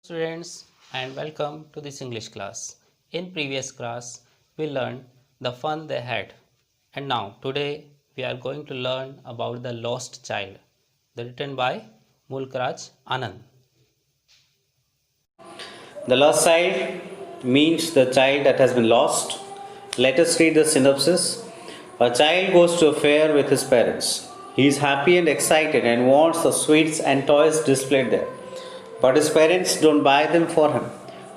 Students, and welcome to this English class. In previous class we learned the fun they had, and now today we are going to learn about the lost child, written by Mulkraj Anand. The lost child means the child that has been lost. Let us read the synopsis. A child goes to a fair with his parents. He is happy and excited and wants the sweets and toys displayed there. But his parents don't buy them for him.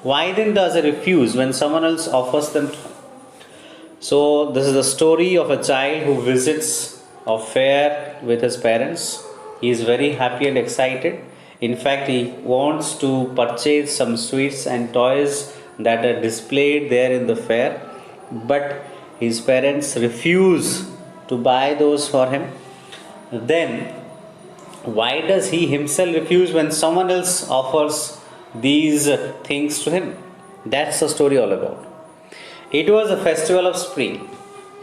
Why then does he refuse when someone else offers them to him? So, this is the story of a child who visits a fair with his parents. He is very happy and excited. In fact, he wants to purchase some sweets and toys that are displayed there in the fair, but his parents refuse to buy those for him. Then, why does he himself refuse when someone else offers these things to him? That's the story all about. It was a festival of spring.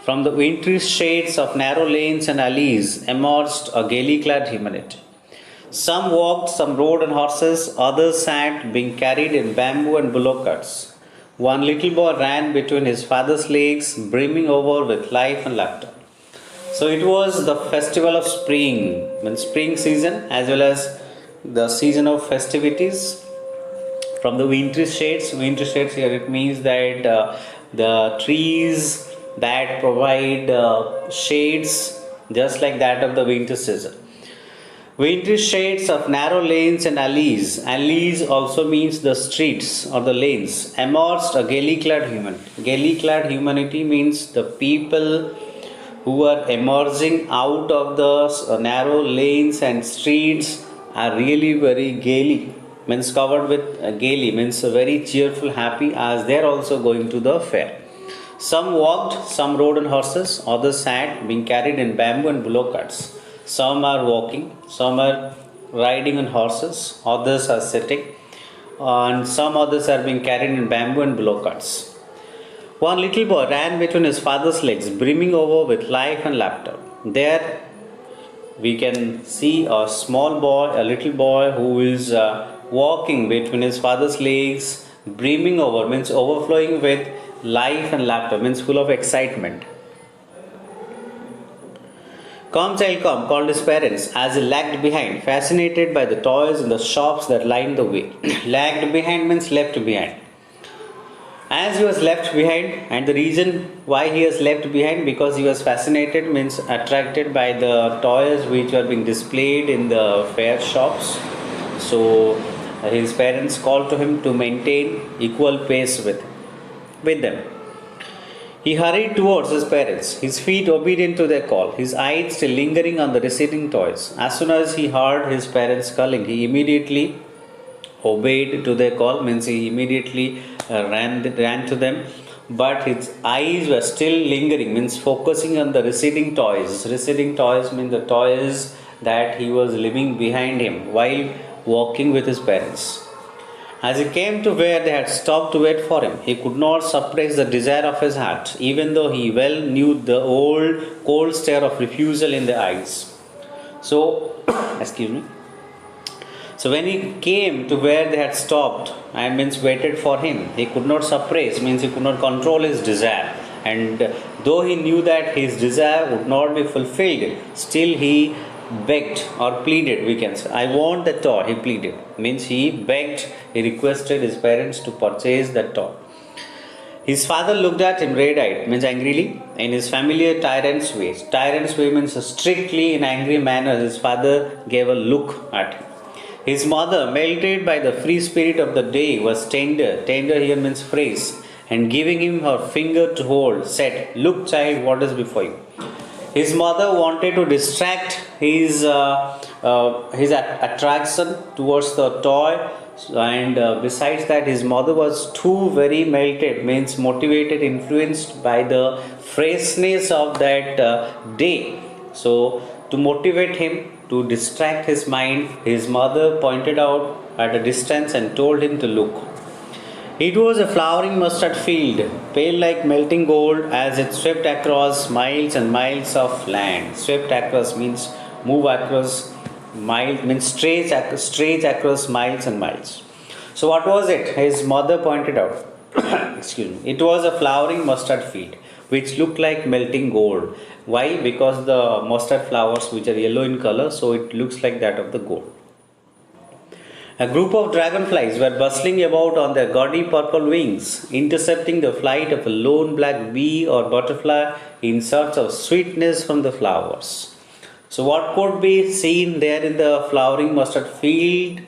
From the wintry shades of narrow lanes and alleys emerged a gaily clad humanity. Some walked, some rode on horses, others sat, being carried in bamboo and bullock carts. One little boy ran between his father's legs, brimming over with life and laughter. So it was the festival of spring, when spring season as well as the season of festivities. From the wintry shades here it means that the trees that provide shades just like that of the winter season. Wintry shades of narrow lanes and alleys. Alleys also means the streets or the lanes. Emerged a gaily clad humanity. Gaily clad humanity means the people who are emerging out of the narrow lanes and streets are really very gaily. Means covered with gaily means very cheerful, happy as they are also going to the fair. Some walked, some rode on horses, others sat, being carried in bamboo and bullock carts. Some are walking, some are riding on horses, others are sitting, and some others are being carried in bamboo and bullock carts. One little boy ran between his father's legs, brimming over with life and laughter. There we can see a small boy, a little boy who is walking between his father's legs, brimming over means overflowing with life and laughter, means full of excitement. Come, child, come, called his parents as he lagged behind, fascinated by the toys in the shops that lined the way. Lagged behind means left behind. As he was left behind, and the reason why he was left behind because he was fascinated means attracted by the toys which were being displayed in the fair shops. So his parents called to him to maintain equal pace with them. He hurried towards his parents, his feet obedient to their call, his eyes still lingering on the receding toys. As soon as he heard his parents calling, he immediately obeyed to their call, means he immediately ran to them, but his eyes were still lingering, means focusing on the receding toys. Receding toys mean the toys that he was leaving behind him while walking with his parents. As he came to where they had stopped to wait for him, he could not suppress the desire of his heart, even though he well knew the old cold stare of refusal in their eyes. So, excuse me. So when he came to where they had stopped and means waited for him, he could not suppress, means he could not control his desire. And though he knew that his desire would not be fulfilled, still he begged or pleaded, we can say. I want that toy, he pleaded. Means he begged, he requested his parents to purchase that toy. His father looked at him red-eyed, means angrily, in his familiar tyrant's way. Tyrant's way means strictly in angry manner. His father gave a look at him. His mother, melted by the free spirit of the day, was tender. Tender here means phrase. And giving him her finger to hold, said, "Look, child, what is before you." His mother wanted to distract his attraction towards the toy, and besides that, his mother was too very melted, means motivated, influenced by the freshness of that day. So, to motivate him, to distract his mind, his mother pointed out at a distance and told him to look. It was a flowering mustard field, pale like melting gold as it swept across miles and miles of land. Swept across means move across miles, means stretch across miles and miles. So what was it? His mother pointed out. Excuse me. It was a flowering mustard field which looked like melting gold. Why? Because the mustard flowers which are yellow in color, so it looks like that of the gold. A group of dragonflies were bustling about on their gaudy purple wings, intercepting the flight of a lone black bee or butterfly in search of sweetness from the flowers. So, what could be seen there in the flowering mustard field?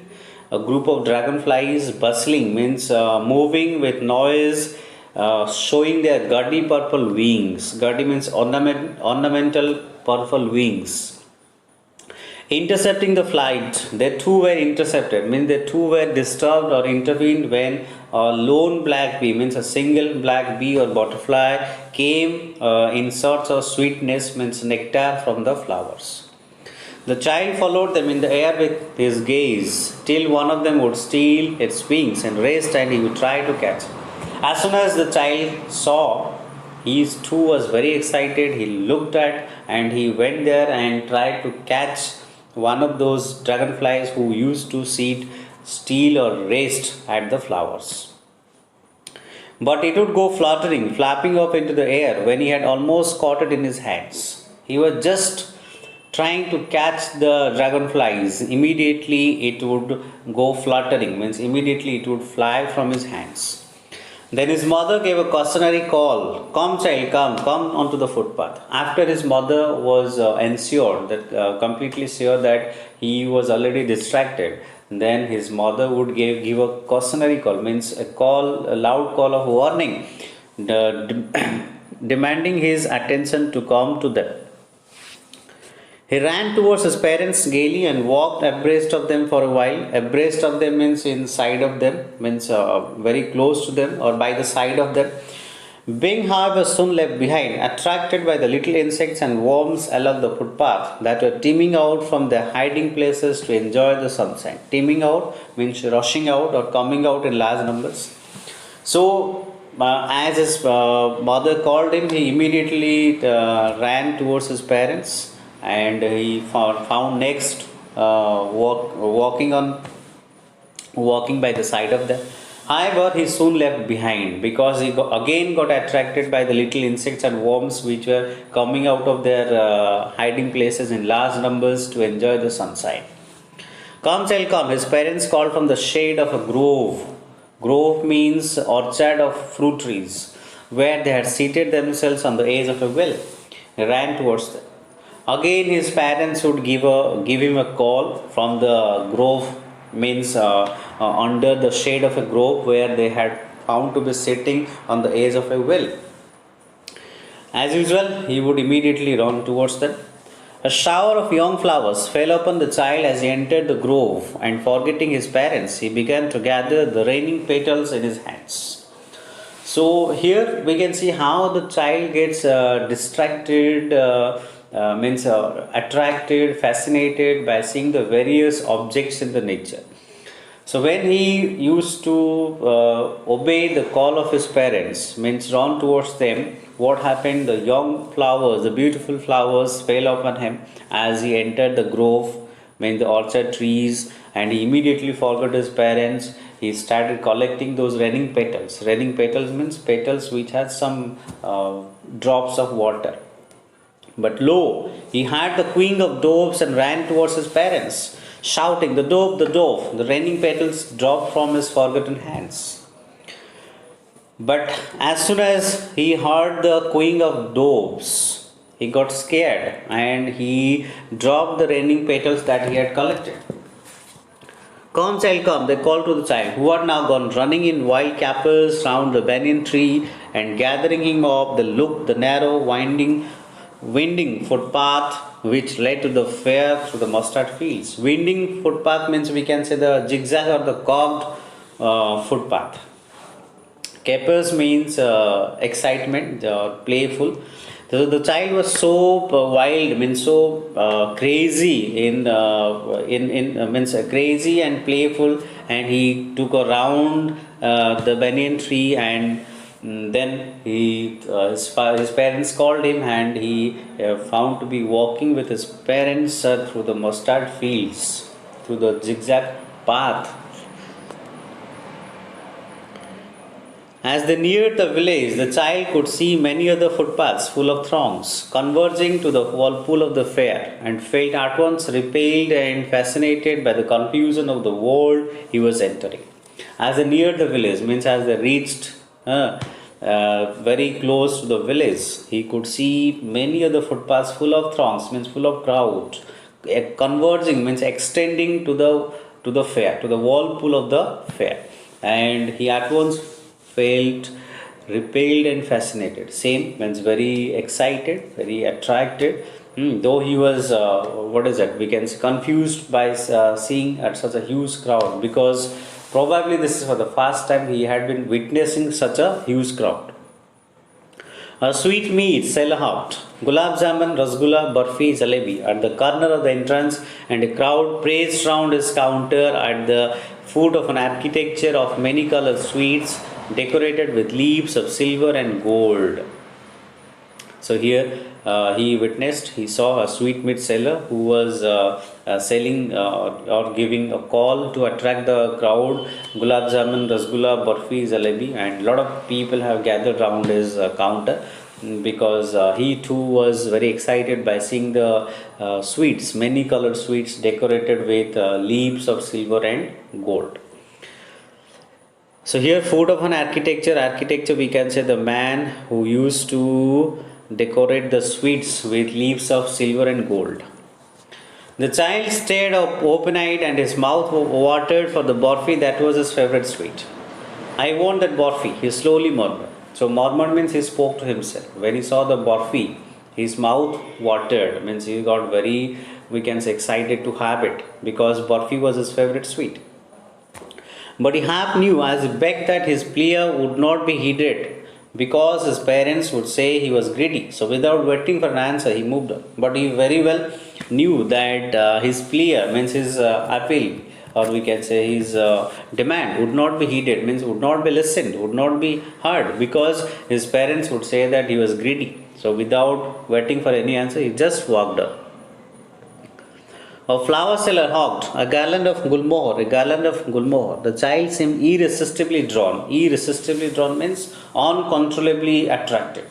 A group of dragonflies bustling means moving with noise, showing their gaudy purple wings. Gaudy means ornamental purple wings. Intercepting the flight, they too were intercepted, means they too were disturbed or intervened when a lone black bee, means a single black bee or butterfly, came in search of sweetness, means nectar from the flowers. The child followed them in the air with his gaze till one of them would steal its wings and rest, and he would try to catch it. As soon as the child saw, he too was very excited. He looked at and he went there and tried to catch one of those dragonflies who used to steal or rest at the flowers. But it would go fluttering, flapping up into the air when he had almost caught it in his hands. He was just trying to catch the dragonflies. Immediately it would go fluttering, means immediately it would fly from his hands. Then his mother gave a cautionary call. Come, child, come onto the footpath. After his mother was ensured that completely sure that he was already distracted, then his mother would give a cautionary call, means a loud call of warning, demanding his attention to come to them. He ran towards his parents gaily and walked abreast of them for a while. Abreast of them means inside of them, means very close to them or by the side of them. Being, however, soon left behind, attracted by the little insects and worms along the footpath that were teeming out from their hiding places to enjoy the sunshine. Teeming out means rushing out or coming out in large numbers. So, as his mother called him, he immediately ran towards his parents, and he found next walking by the side of them. However, he soon left behind because he again got attracted by the little insects and worms which were coming out of their hiding places in large numbers to enjoy the sunshine. Come, child, come. His parents called from the shade of a grove. Grove means orchard of fruit trees, where they had seated themselves on the edge of a well. He ran towards them. Again, his parents would give him a call from the grove, means under the shade of a grove where they had found to be sitting on the edge of a well. As usual, he would immediately run towards them. A shower of young flowers fell upon the child as he entered the grove, and forgetting his parents, he began to gather the raining petals in his hands. So here we can see how the child gets distracted. Means attracted, fascinated by seeing the various objects in the nature. So when he used to obey the call of his parents, means run towards them, what happened? The young flowers, the beautiful flowers fell upon him as he entered the grove, means the orchard trees, and he immediately forgot his parents. He started collecting those raining petals. Raining petals means petals which has some drops of water. But lo, he heard the cooing of doves and ran towards his parents, shouting, the dove, the dove. The raining petals dropped from his forgotten hands. But as soon as he heard the cooing of doves, he got scared and he dropped the raining petals that he had collected. Come, child, come, they called to the child, who had now gone running in wild capers round the banyan tree and gathering him up the narrow, winding footpath which led to the fair through the mustard fields. Winding footpath means we can say the zigzag or the curved footpath. Capers means excitement, playful. So the child was so wild, means so crazy means crazy and playful, and he took a round the banyan tree, and then his parents called him, and he found to be walking with his parents through the mustard fields, through the zigzag path. As they neared the village, the child could see many other footpaths full of throngs, converging to the whirlpool of the fair, and felt at once repelled and fascinated by the confusion of the world he was entering. As they neared the village, means as they reached very close to the village, he could see many other footpaths full of throngs, means full of crowd, converging means extending to the fair, to the whirlpool of the fair, and he at once felt repelled and fascinated. Same means very excited, very attracted. Though he was, what is that? We can say confused by seeing at such a huge crowd, because probably this is for the first time he had been witnessing such a huge crowd. A sweet meat seller hopped, gulab jamun, rasgulla, barfi, jalebi at the corner of the entrance, and a crowd praised round his counter at the foot of an architecture of many colored sweets decorated with leaves of silver and gold. So here he saw a sweetmeat seller who was selling or giving a call to attract the crowd, gulab jamun, rasgulla, barfi, jalebi, and a lot of people have gathered around his counter, because he too was very excited by seeing the sweets, many colored sweets decorated with leaves of silver and gold. So here, food of an architecture we can say the man who used to decorate the sweets with leaves of silver and gold. The child stared up open-eyed and his mouth watered for the barfi that was his favorite sweet. I want that barfi, he slowly murmured. So murmured means he spoke to himself. When he saw the barfi, his mouth watered, means he got very, we can say, excited to have it, because barfi was his favorite sweet. But he half knew as he begged that his plea would not be heeded, because his parents would say he was greedy. So without waiting for an answer, he moved on. But he very well knew that his plea means his appeal, or we can say his demand would not be heeded, means would not be listened, would not be heard, because his parents would say that he was greedy. So without waiting for any answer, he just walked on. A flower seller hawked a garland of gulmohar. The child seemed irresistibly drawn. Irresistibly drawn means uncontrollably attracted.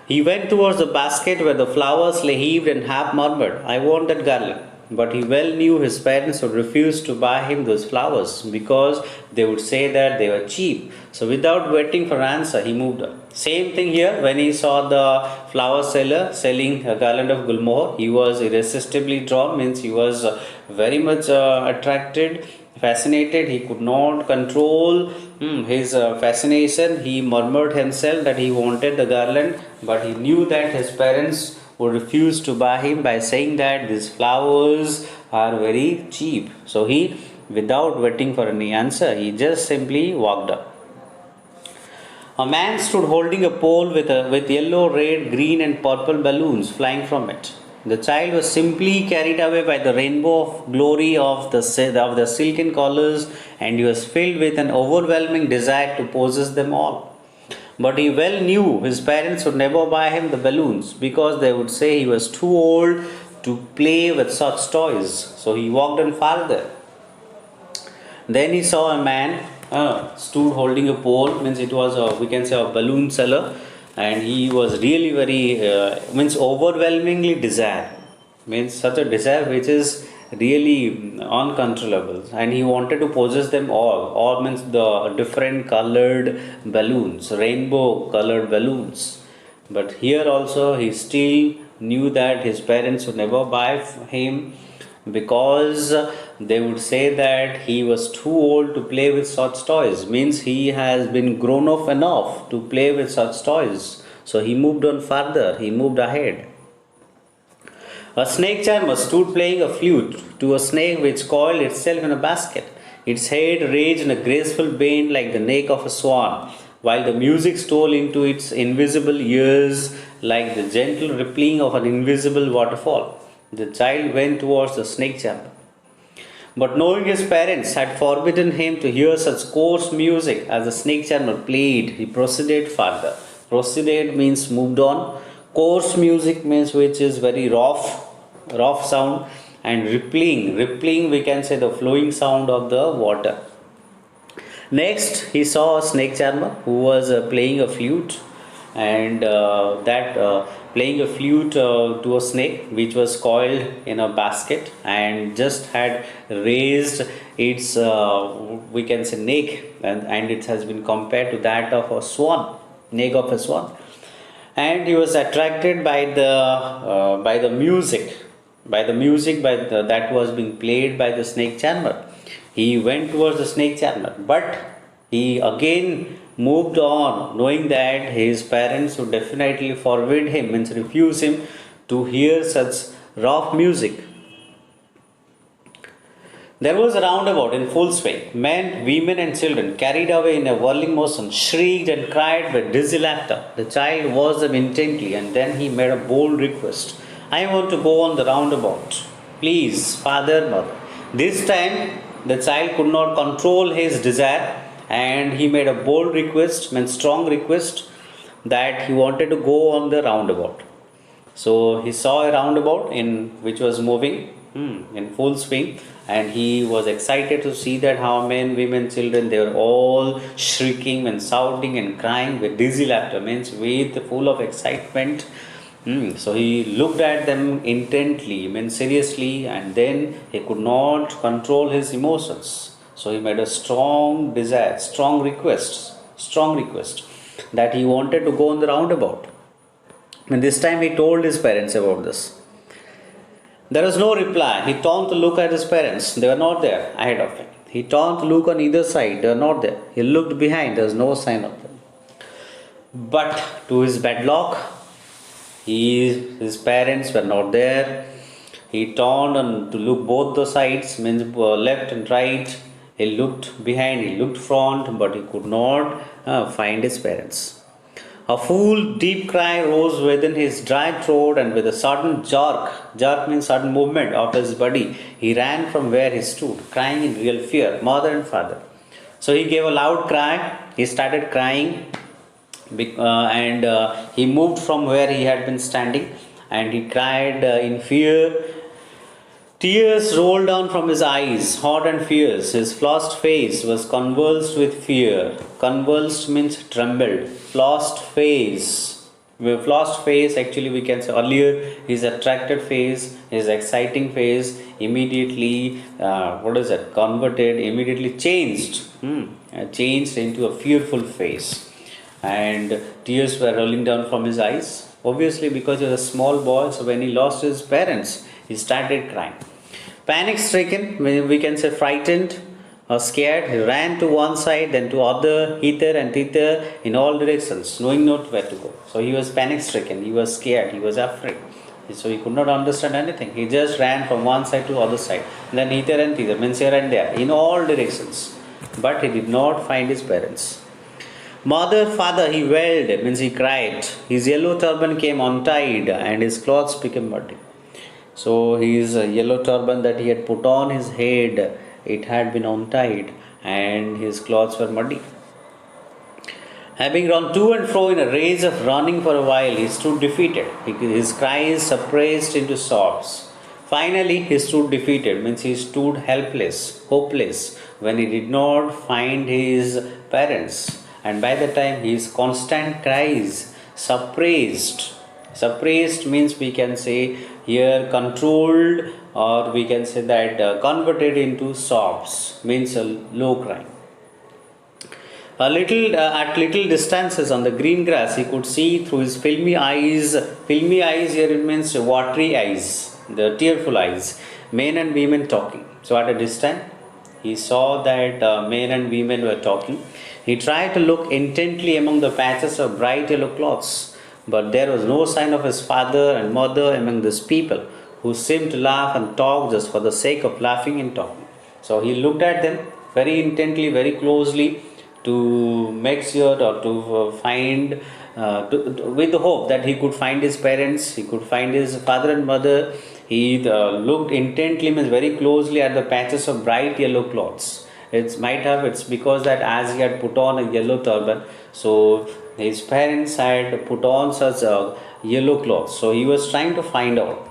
He went towards the basket where the flowers lay heaved and half murmured, I want that garland. But he well knew his parents would refuse to buy him those flowers, because they would say that they were cheap. So without waiting for an answer, he moved on. Same thing here, when he saw the flower seller selling a garland of gulmohar, he was irresistibly drawn, means he was very much attracted, fascinated. He could not control his fascination. He murmured himself that he wanted the garland, but he knew that his parents would refuse to buy him by saying that these flowers are very cheap. So he, without waiting for any answer, he just simply walked up. A man stood holding a pole with yellow, red, green, and purple balloons flying from it. The child was simply carried away by the rainbow of glory of the silken colors, and he was filled with an overwhelming desire to possess them all. But he well knew his parents would never buy him the balloons, because they would say he was too old to play with such toys. So he walked on farther. Then he saw a man stood holding a pole, means it was we can say a balloon seller, and he was really very means overwhelmingly desire, means such a desire which is really uncontrollable, and he wanted to possess them all means the different colored balloons, rainbow colored balloons. But here also he still knew that his parents would never buy him, because they would say that he was too old to play with such toys, means he has been grown up enough to play with such toys. So he moved on further, he moved ahead. A snake charmer stood playing a flute to a snake which coiled itself in a basket. Its head raised in a graceful bend like the neck of a swan, while the music stole into its invisible ears like the gentle rippling of an invisible waterfall. The child went towards the snake charmer. But knowing his parents had forbidden him to hear such coarse music as the snake charmer played, he proceeded further. Proceeded means moved on. Coarse music means which is very rough sound, and rippling we can say the flowing sound of the water. Next, he saw a snake charmer who was playing a flute, and that playing a flute to a snake which was coiled in a basket and just had raised its, we can say, neck, and it has been compared to that of a swan, neck of a swan. And he was attracted by the music, that was being played by the snake charmer. He went towards the snake charmer, but he again moved on, knowing that his parents would definitely forbid him, means refuse him to hear such rough music. There was a roundabout in full swing. Men, women, and children, carried away in a whirling motion, shrieked and cried with dizzy laughter. The child watched them intently, and then he made a bold request. I want to go on the roundabout. Please, father, mother. This time, the child could not control his desire, and he made a bold request, meant strong request, that he wanted to go on the roundabout. So he saw a roundabout in which was moving in full swing, and he was excited to see that how men, women, children, they were all shrieking and shouting and crying with dizzy laughter, means with full of excitement. So he looked at them intently, means seriously, and then he could not control his emotions. So he made a strong desire, strong request that he wanted to go on the roundabout. And this time he told his parents about this. There was no reply. He turned to look at his parents. They were not there ahead of him. He turned to look on either side. They were not there. He looked behind. There was no sign of them. But to his bad luck, his parents were not there. He turned and to look both the sides, means left and right. He looked behind, he looked front, but he could not find his parents. A full deep cry rose within his dry throat, and with a sudden jerk means sudden movement of his body, he ran from where he stood, crying in real fear, mother and father. So he gave a loud cry, he started crying, and he moved from where he had been standing, and he cried in fear. Tears rolled down from his eyes, hot and fierce. His flushed face was convulsed with fear. Convulsed means trembled. Flushed face. With flushed face, actually, we can say earlier, his attracted face, his exciting face, immediately, converted, immediately changed. Changed into a fearful face. And tears were rolling down from his eyes. Obviously, because he was a small boy, so when he lost his parents, he started crying. Panic stricken, we can say frightened or scared, he ran to one side, then to other, hither and thither, in all directions, knowing not where to go. So he was panic stricken, he was scared, he was afraid. So he could not understand anything. He just ran from one side to other side, then hither and thither, means here and there, in all directions. But he did not find his parents. Mother, father, he wailed, means he cried. His yellow turban came untied, and his clothes became muddy. So his yellow turban that he had put on his head, it had been untied, and his clothes were muddy. Having run to and fro in a race of running for a while, he stood defeated. His cries suppressed into sobs. Finally, he stood defeated, means he stood helpless, hopeless, when he did not find his parents. And by the time his constant cries suppressed. Suppressed means we can say here controlled, or we can say that converted into sobs, means a low cry. A little at little distances on the green grass, he could see through his filmy eyes. Filmy eyes here it means watery eyes, the tearful eyes. Men and women talking. So at a distance, he saw that men and women were talking. He tried to look intently among the patches of bright yellow cloths, but there was no sign of his father and mother among these people, who seemed to laugh and talk just for the sake of laughing and talking. So he looked at them very intently, very closely, to make sure or to find, with the hope that he could find his parents, he could find his father and mother. He looked intently, means very closely, at the patches of bright yellow cloths. It's because that as he had put on a yellow turban, so his parents had put on such yellow clothes. So he was trying to find out,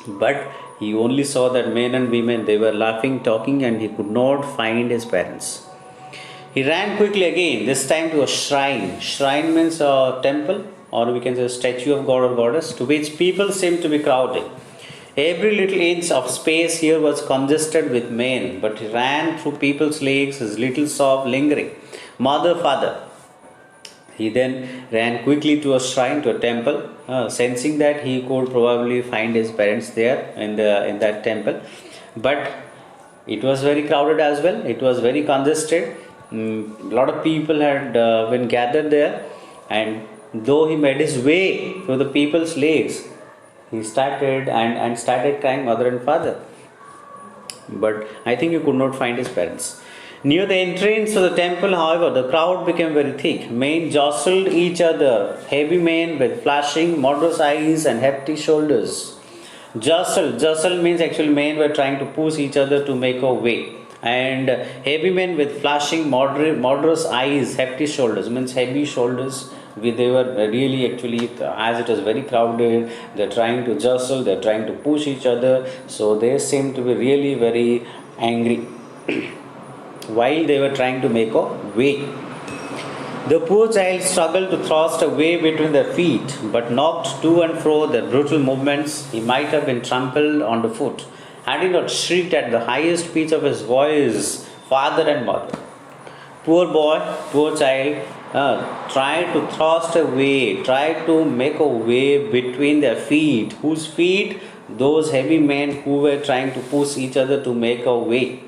but he only saw that men and women, they were laughing, talking, and he could not find his parents. He ran quickly again, this time to a shrine. Shrine means a temple, or we can say a statue of god or goddess, to which people seemed to be crowding. Every little inch of space here was congested with men, but he ran through people's legs, his little sob lingering. Mother, father. He then ran quickly to a shrine, to a temple, sensing that he could probably find his parents there in that temple. But it was very crowded as well. It was very congested. A lot of people had been gathered there, and though he made his way through the people's legs, he started crying, mother and father. But I think he could not find his parents. Near the entrance of the temple, however, the crowd became very thick. Men jostled each other, heavy men with flashing, murderous eyes and hefty shoulders. Jostle means actually men were trying to push each other to make a way. And heavy men with flashing, murderous eyes, hefty shoulders means heavy shoulders. They were really actually, as it was very crowded, they're trying to jostle, they're trying to push each other. So they seemed to be really very angry while they were trying to make a way. The poor child struggled to thrust a way between their feet, but knocked to and fro their brutal movements, he might have been trampled underfoot, had he not shrieked at the highest pitch of his voice, father and mother. Poor boy, poor child, tried to thrust a way, tried to make a way between their feet. Whose feet? Those heavy men who were trying to push each other to make a way.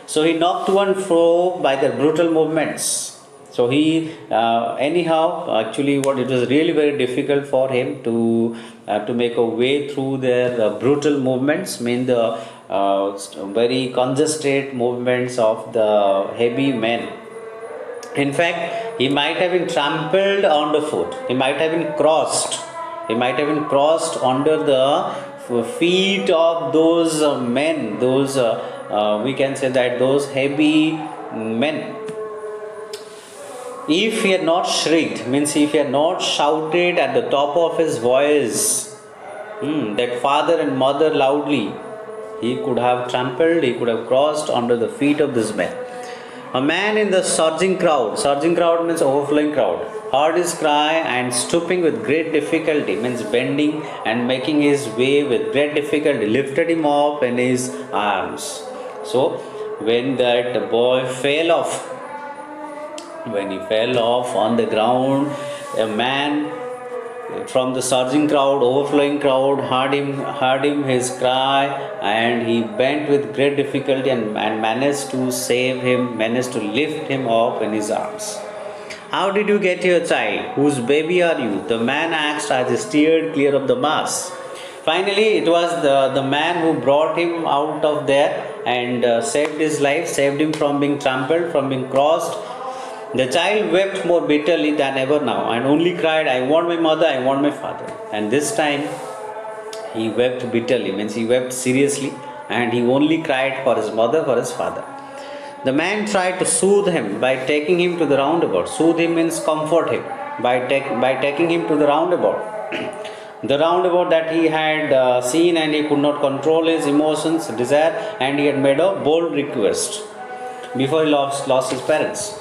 So he knocked to and fro by their brutal movements. So he, actually, what it was really very difficult for him to make a way through their brutal movements, mean the very congested movements of the heavy men. In fact, he might have been trampled underfoot. He might have been crossed. He might have been crossed under the feet of those men, those we can say that those heavy men. If he had not shrieked, means if he had not shouted at the top of his voice, that father and mother loudly, he could have trampled, he could have crossed under the feet of this man. A man in the surging crowd means overflowing crowd, heard his cry and stooping with great difficulty, means bending and making his way with great difficulty, lifted him up in his arms. So, when that boy fell off, on the ground, a man from the surging crowd, overflowing crowd, heard him his cry, and he bent with great difficulty and managed to save him, managed to lift him up in his arms. How did you get here, child? Whose baby are you? The man asked as he steered clear of the mass. Finally, it was the man who brought him out of there and saved his life, saved him from being trampled, from being crossed. The child wept more bitterly than ever now and only cried, I want my mother, I want my father. And this time he wept bitterly, means he wept seriously, and he only cried for his mother, for his father. The man tried to soothe him by taking him to the roundabout. Soothe him means comfort him by taking him to the roundabout. The roundabout that he had seen, and he could not control his emotions, desire, and he had made a bold request before he lost his parents.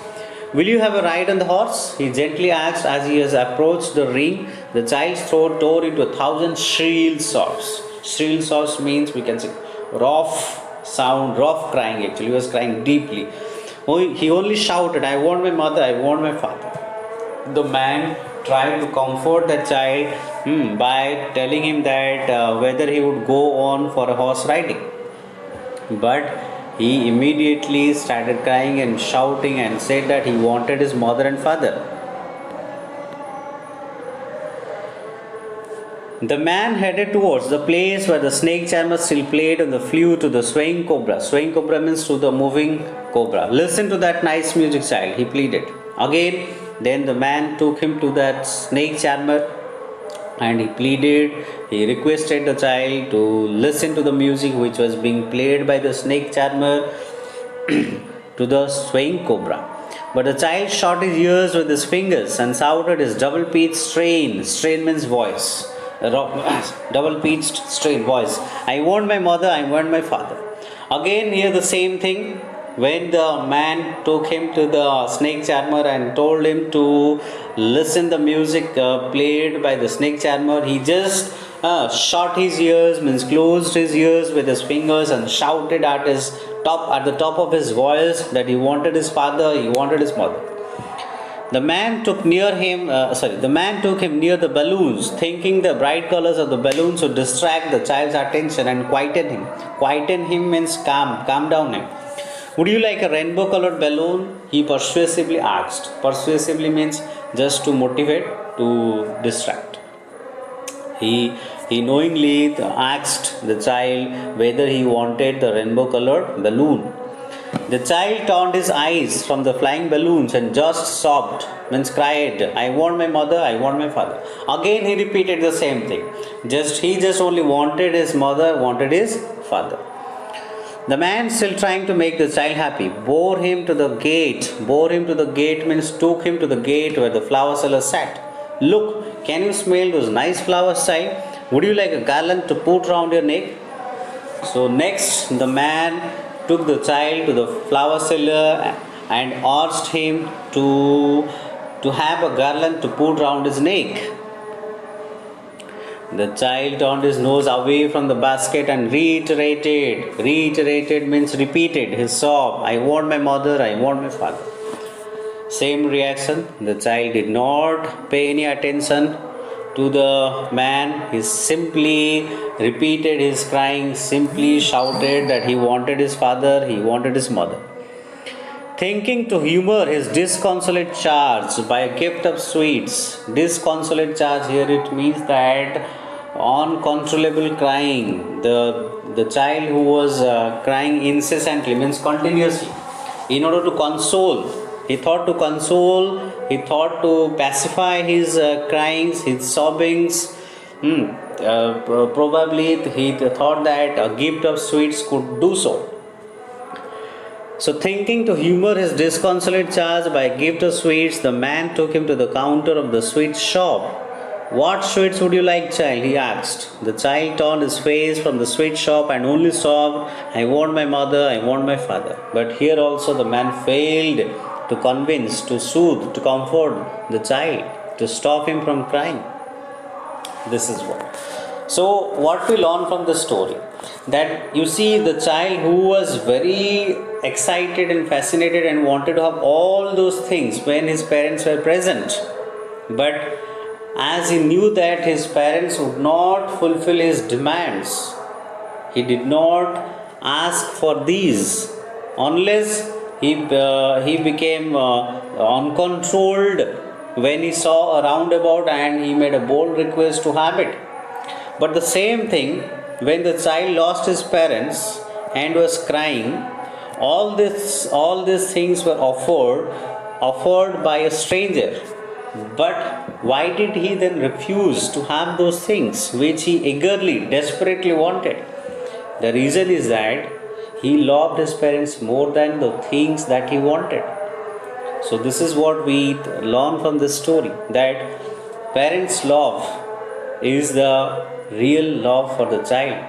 Will you have a ride on the horse? He gently asked as he has approached the ring. The child's throat tore into 1,000 shrill sobs. Shrill sobs means, we can say, rough sound, rough crying actually. He was crying deeply. He only shouted, I want my mother, I want my father. The man tried to comfort the child by telling him that whether he would go on for a horse riding. But he immediately started crying and shouting and said that he wanted his mother and father. The man headed towards the place where the snake charmer still played on the flute to the swaying cobra. Swaying cobra means to the moving cobra. Listen to that nice music, child, he pleaded. Again, then the man took him to that snake charmer and he pleaded, he requested the child to listen to the music which was being played by the snake charmer to the swaying cobra. But the child shot his ears with his fingers and shouted his double-pitched strain. Strain means voice. Double-pitched strain voice. I want my mother, I want my father. Again, here the same thing. when the man took him to the snake charmer and told him to listen the music played by the snake charmer, he just shut his ears, means closed his ears with his fingers, and shouted at the top of his voice that he wanted his father, he wanted his mother. The man took him near the balloons, thinking the bright colors of the balloons would distract the child's attention and quieten him. Quieten him means calm down him. Would you like a rainbow colored balloon? He persuasively asked. Persuasively means just to motivate, to distract. He knowingly asked the child whether he wanted the rainbow colored balloon. The child turned his eyes from the flying balloons and just sobbed, means cried, I want my mother, I want my father. Again he repeated the same thing. He just only wanted his mother, wanted his father. The man, still trying to make the child happy, bore him to the gate. Bore him to the gate means took him to the gate where the flower seller sat. Look, can you smell those nice flowers, child? Would you like a garland to put round your neck? So next, the man took the child to the flower seller and asked him to have a garland to put round his neck. The child turned his nose away from the basket and reiterated means repeated his sob, I want my mother, I want my father. Same reaction. The child did not pay any attention to the man. He simply repeated his crying, simply shouted that he wanted his father, he wanted his mother. Thinking to humor his disconsolate charge by a gift of sweets. Disconsolate charge, here it means that uncontrollable crying. The child who was crying incessantly, means continuously, in order to console. He thought to pacify his cryings, his sobbings. Probably he thought that a gift of sweets could do so. So, thinking to humor his disconsolate charge by a gift of sweets, the man took him to the counter of the sweet shop. What sweets would you like, child? He asked. The child turned his face from the sweet shop and only sobbed, I want my mother, I want my father. But here also the man failed to convince, to soothe, to comfort the child, to stop him from crying. This is what. So, what we learn from the story? That you see the child who was very excited and fascinated and wanted to have all those things when his parents were present. But as he knew that his parents would not fulfill his demands, he did not ask for these unless he became uncontrolled when he saw a roundabout and he made a bold request to have it. But the same thing, when the child lost his parents and was crying, all these things were offered by a stranger. But why did he then refuse to have those things which he eagerly, desperately wanted? The reason is that he loved his parents more than the things that he wanted. So this is what we learn from this story, that parents' love is the real love for the child.